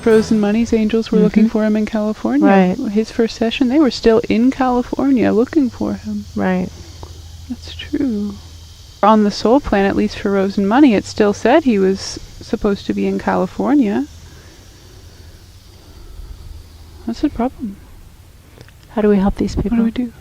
Frozen Money's angels were looking for him in California. Right. His first session, they were still in California looking for him. Right. That's true. On the soul plan, at least for Rose and Money, it still said he was supposed to be in California. That's a problem. How do we help these people? What do we do?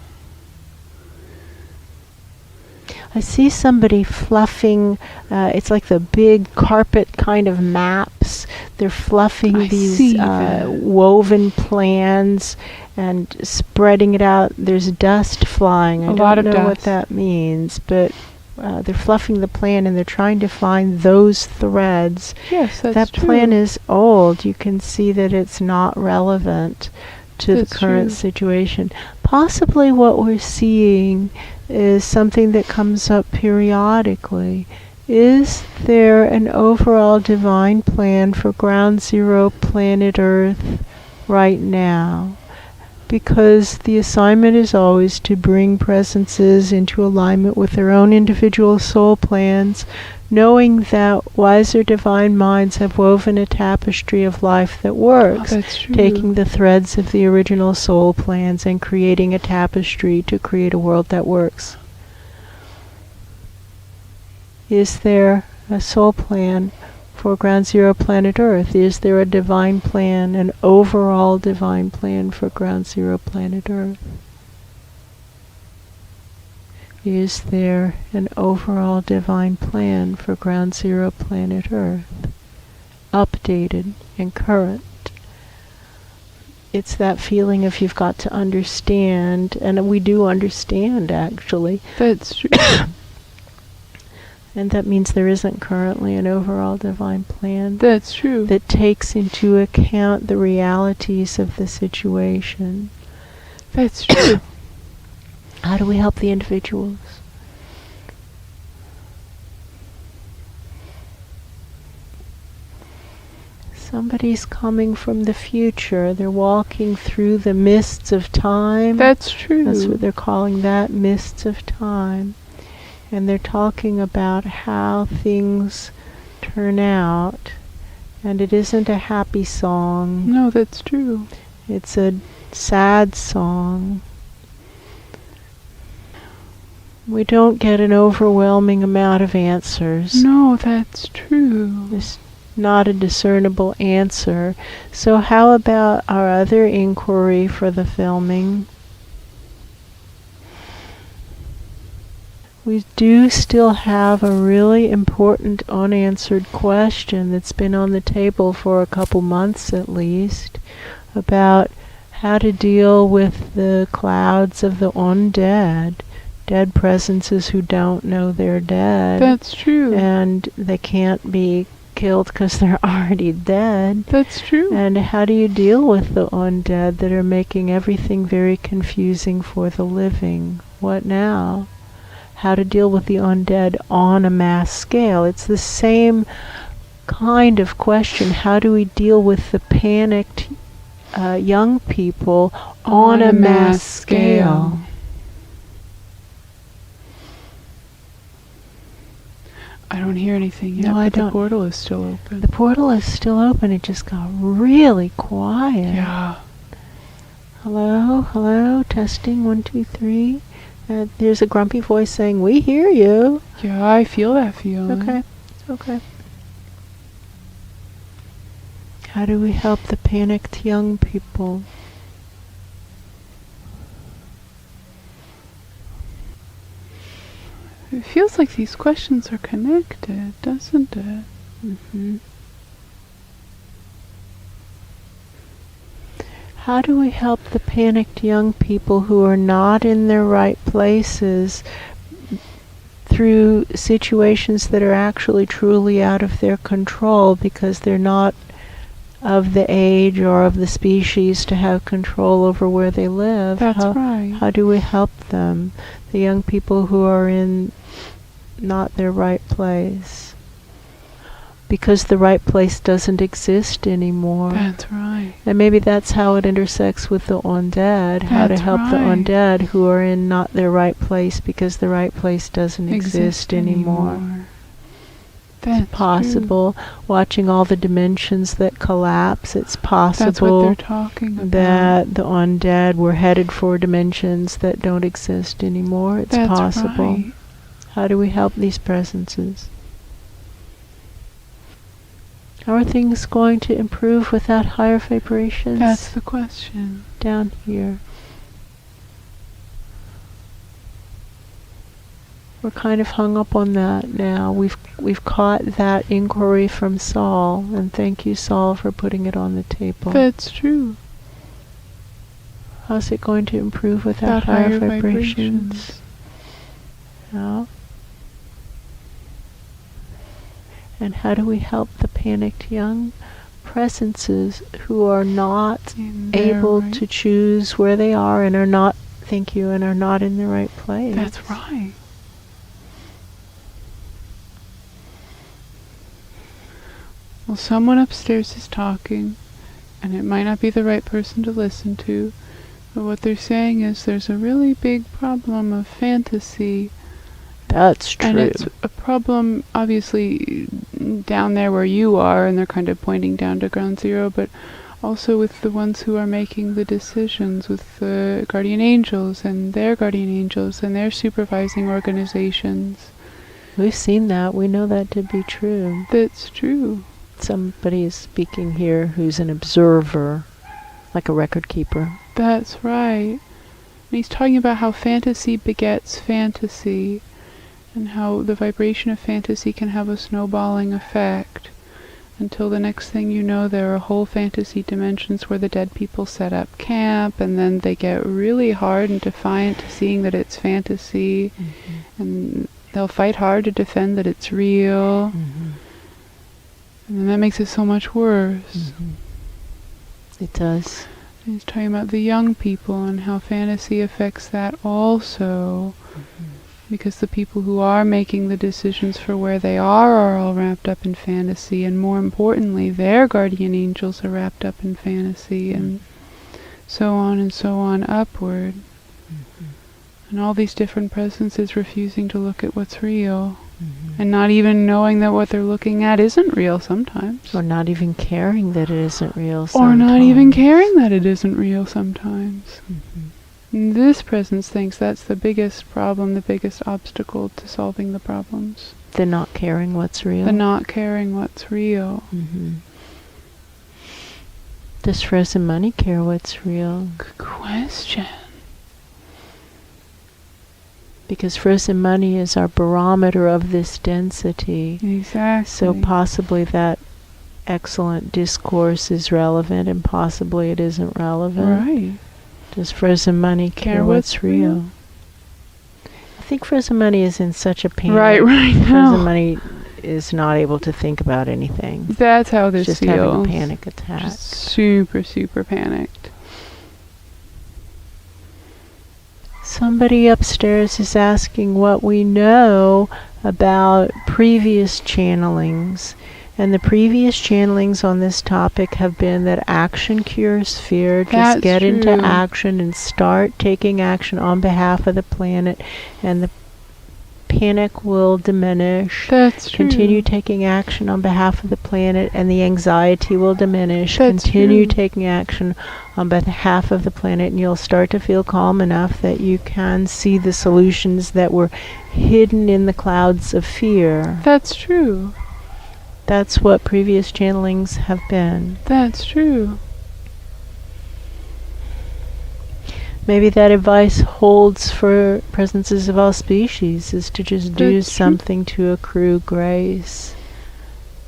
I see somebody fluffing, it's like the big carpet kind of maps. They're fluffing these woven plans and spreading it out. There's dust flying. I don't know what that means, but they're fluffing the plan and they're trying to find those threads. Yes, that's that true. plan is old. You can see that it's not relevant to the current situation. Possibly what we're seeing is something that comes up periodically. Is there an overall divine plan for Ground Zero planet Earth right now? Because the assignment is always to bring presences into alignment with their own individual soul plans, knowing that wiser divine minds have woven a tapestry of life that works, taking the threads of the original soul plans and creating a tapestry to create a world that works. Is there a soul plan for Ground Zero planet Earth? Is there a divine plan, an overall divine plan for Ground Zero planet Earth? Is there an overall divine plan for Ground Zero planet Earth? Updated and current. It's that feeling of you've got to understand, and we do understand actually. That's true. And that means there isn't currently an overall divine plan. That's true. That takes into account the realities of the situation. That's true. How do we help the individuals? Somebody's coming from the future. They're walking through the mists of time. That's true. That's what they're calling that, mists of time. And they're talking about how things turn out. And it isn't a happy song. No, that's true. It's a sad song. We don't get an overwhelming amount of answers. No, that's true. It's not a discernible answer. So how about our other inquiry for the filming? We do still have a really important unanswered question that's been on the table for a couple months at least, about how to deal with the clouds of the undead, dead presences who don't know they're dead. That's true. And they can't be killed because they're already dead. That's true. And how do you deal with the undead that are making everything very confusing for the living? What now? How to deal with the undead on a mass scale. It's the same kind of question. How do we deal with the panicked young people on a mass scale? I don't hear anything yet. No, I don't. The portal is still open. The portal is still open. It just got really quiet. Yeah. Hello, hello, testing, 1, 2, 3. There's a grumpy voice saying, "We hear you." Yeah, I feel that feeling. Okay, okay. How do we help the panicked young people? It feels like these questions are connected, doesn't it? Mm-hmm. How do we help the panicked young people who are not in their right places through situations that are actually truly out of their control because they're not of the age or of the species to have control over where they live? That's right. How do we help them, the young people who are in not their right place? Because the right place doesn't exist anymore. That's right. And maybe that's how it intersects with the undead. How to help the undead who are in not their right place because the right place doesn't exist anymore. It's possible. True. Watching all the dimensions that collapse, it's possible. That's what they're talking about. That the undead were headed for dimensions that don't exist anymore. It's possible. Right. How do we help these presences? How are things going to improve without higher vibrations? That's the question. Down here. We're kind of hung up on that now. We've caught that inquiry from Saul, and thank you, Saul, for putting it on the table. That's true. How's it going to improve without higher vibrations? How? And how do we help the panicked young presences who are not able to choose where they are and are not, thank you, and are not in the right place? That's right. Well, someone upstairs is talking, and it might not be the right person to listen to, but what they're saying is there's a really big problem of fantasy. That's true. And it's a problem, obviously, down there where you are, and they're kind of pointing down to ground zero, but also with the ones who are making the decisions, with the guardian angels and their supervising organizations. We've seen that. We know that to be true. That's true. Somebody is speaking here who's an observer, like a record keeper. That's right. And he's talking about how fantasy begets fantasy, and how the vibration of fantasy can have a snowballing effect, until the next thing you know there are whole fantasy dimensions where the dead people set up camp, and then they get really hard and defiant to seeing that it's fantasy, and they'll fight hard to defend that it's real. And then that makes it so much worse. It does. And he's talking about the young people and how fantasy affects that also. Because the people who are making the decisions for where they are all wrapped up in fantasy, and more importantly, their guardian angels are wrapped up in fantasy, and so on upward. And all these different presences refusing to look at what's real. And not even knowing that what they're looking at isn't real sometimes. Or not even caring that it isn't real sometimes. Or not even caring that it isn't real sometimes. And this presence thinks that's the biggest problem, the biggest obstacle to solving the problems. The not caring what's real. The not caring what's real. Does frozen money care what's real? Good question. Because frozen money is our barometer of this density. Exactly. So possibly that excellent discourse is relevant, and possibly it isn't relevant. Right. Does frozen money care what's real? I think frozen money is in such a panic. Right now. Frozen money is not able to think about anything. That's how this just feels. Just having a panic attack. Just super, super panicked. Somebody upstairs is asking what we know about previous channelings. And the previous channelings on this topic have been that action cures fear. Just get into action and start taking action on behalf of the planet, and the panic will diminish. That's true. Continue taking action on behalf of the planet, and the anxiety will diminish. That's Continue true. taking action on behalf of the planet, and you'll start to feel calm enough that you can see the solutions that were hidden in the clouds of fear. That's true. That's what previous channelings have been. That's true. Maybe that advice holds for presences of all species, is to just do something to accrue grace,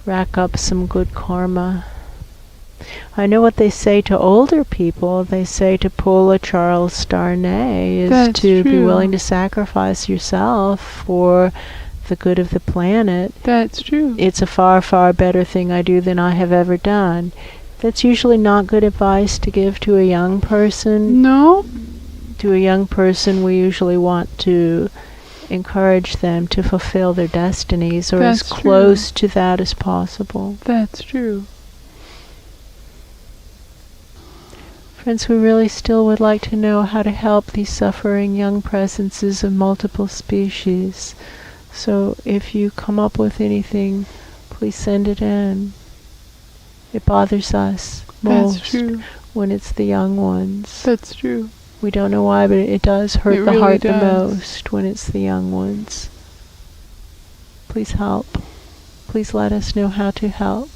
rack up some good karma. I know what they say to older people. They say to pull a Charles Darnay is to be willing to sacrifice yourself for the good of the planet. That's true. It's a far, far better thing I do than I have ever done. That's usually not good advice to give to a young person. No. To a young person, we usually want to encourage them to fulfill their destinies, or as close to that as possible. That's true. Friends, we really still would like to know how to help these suffering young presences of multiple species. So if you come up with anything Please send it in. It bothers us most when it's the young ones. That's true. We don't know why, but it does hurt the really heart does. the most when it's the young ones. Please help. Please let us know how to help.